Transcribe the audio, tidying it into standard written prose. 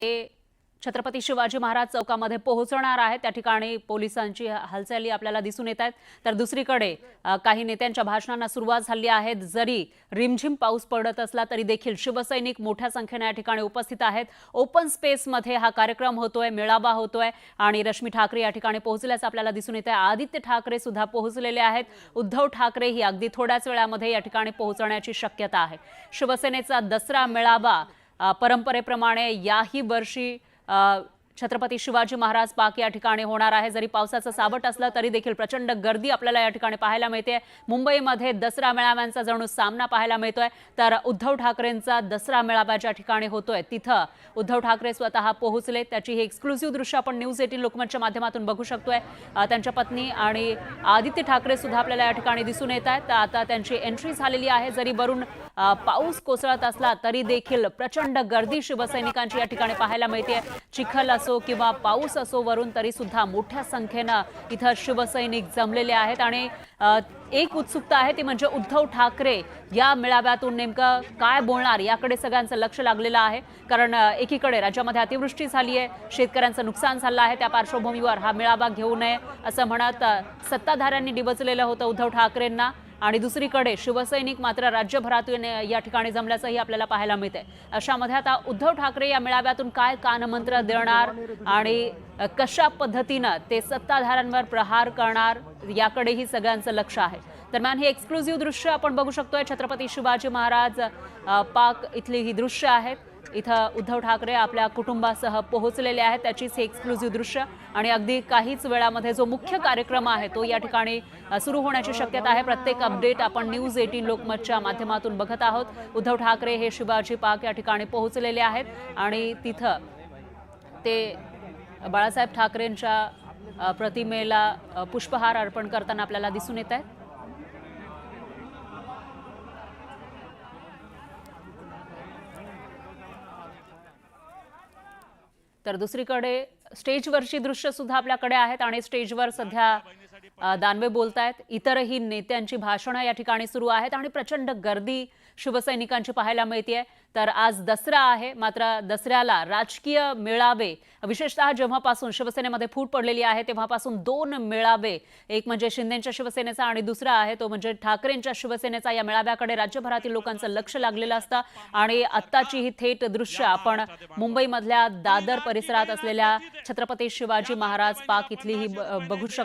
ते छत्रपती शिवाजी महाराज चौकामध्ये पोहोचणार आहेत। त्या ठिकाणी पोलिसांची हालचाली आपल्याला दिसून येत आहेत। तर दुसरीकडे काही नेत्यांच्या भाषणांना सुरुवात झाली आहे। जरी रिमझिम पाऊस पडत असला तरी देखील शिवसैनिक मोठ्या संख्येने या ठिकाणी उपस्थित आहेत। ओपन स्पेसमध्ये हा कार्यक्रम होतोय, मेळावा होतोय आणि रश्मी ठाकरे या ठिकाणी पोहोचल्याचं आपल्याला दिसून येत आहे। आदित्य ठाकरे सुद्धा पोहोचलेले आहेत। उद्धव ठाकरे ही अगदी थोड्याच वेळामध्ये या ठिकाणी पोहोचण्याची शक्यता आहे। शिवसेनेचा दसरा मेळावा परंपरेप्रमाणे याही वर्षी छत्रपती शिवाजी महाराज पार्क या ठिकाणी होणार आहे। जरी पावसाचं सावट असलं तरी देखील प्रचंड गर्दी आपल्याला या ठिकाणी पाहायला मिळते। मुंबईमध्ये दसरा मेळाव्यांचा जणू सामना पाहायला मिळतोय। तर उद्धव ठाकरेंचा दसरा मेळावा ज्या ठिकाणी होतोय तिथं उद्धव ठाकरे स्वतः पोहोचले। त्याची ही एक्सक्लुसिव्ह दृश्य आपण न्यूज 18 लोकमतच्या माध्यमातून बघू शकतोय। त्यांच्या पत्नी आणि आदित्य ठाकरे सुद्धा आपल्याला या ठिकाणी दिसून येत आहेत। आता त्यांची एंट्री झालेली आहे। जरी वरून पाऊस कोसळत असला तरी देखील प्रचंड गर्दी शिवसैनिकांची या ठिकाणी पाहायला मिळते। चिखल असो किंवा पाऊस असो वरून तरी सुद्धा मोठ्या संख्येने इथं शिवसैनिक जमलेले आहेत। आणि एक उत्सुकता आहे ती म्हणजे उद्धव ठाकरे या मेळाव्यातून नेमकं काय बोलणार याकडे सगळ्यांचं लक्ष लागलेलं आहे। कारण एकीकडे राज्यामध्ये अतिवृष्टी झाली आहे, शेतकऱ्यांचं नुकसान झालं आहे। त्या पार्श्वभूमीवर हा मेळावा घेऊ नये असं म्हणत सत्ताधाऱ्यांनी डिवचलेलं होतं उद्धव ठाकरेंना। आणि दुसरीकडे शिवसैनिक मात्र राज्यभरातून या ठिकाणी जमल्याचंही आपल्याला पाहायला मिळते। अशामध्ये आता उद्धव ठाकरे या मेळाव्यातून काय कानमंत्र देणार आणि कशा पद्धतीने ते सत्ताधाऱ्यांवर प्रहार करणार याकडेही सगळ्यांचं लक्ष आहे। दरम्यान ही एक्सक्लुसिव्ह दृश्य आपण बघू शकतोय। छत्रपती शिवाजी महाराज पार्क इथली ही दृश्य आहेत। इथं उद्धव ठाकरे आपल्या कुटुंबासह पोहोचलेले आहेत। त्याचीच हे एक्सक्लुसिव्ह दृश्य आणि अगदी काहीच वेळामध्ये जो मुख्य कार्यक्रम आहे तो या ठिकाणी सुरू होण्याची शक्यता आहे। प्रत्येक अपडेट आपण न्यूज 18 लोकमतच्या माध्यमातून बघत आहोत। उद्धव ठाकरे हे शिवाजी पार्क या ठिकाणी पोहोचलेले आहेत आणि तिथं ते बाळासाहेब ठाकरेंच्या प्रतिमेला पुष्पहार अर्पण करताना आपल्याला दिसून येत आहेत। तर दुसरीकडे स्टेजवरची दृश्य सुद्धा आपल्याकडे आहेत आणि स्टेजवर सध्या दानवे बोलतायत। इतरही नेत्यांची भाषणं या ठिकाणी सुरू आहेत आणि प्रचंड गर्दी शिवसैनिकांची पाहायला मिळते। तर आज दसरा आहे, मात्र दसऱ्याला राजकीय मेळावे विशेषतः जेव्हापासून शिवसेनेमध्ये फूट पडलेली आहे तेव्हापासून दोन मेळावे, एक म्हणजे शिंदेच्या शिवसेनेचा आणि दुसरा आहे तो म्हणजे ठाकरेंच्या शिवसेनेचा, या मेळाव्याकडे राज्यभरातील लोकांचं लक्ष लागलेलं असतं। आणि आत्ताची ही थेट दृश्य आपण मुंबईमधल्या दादर परिसरात असलेल्या छत्रपती शिवाजी महाराज पार्क इथली ही बघू शकतो।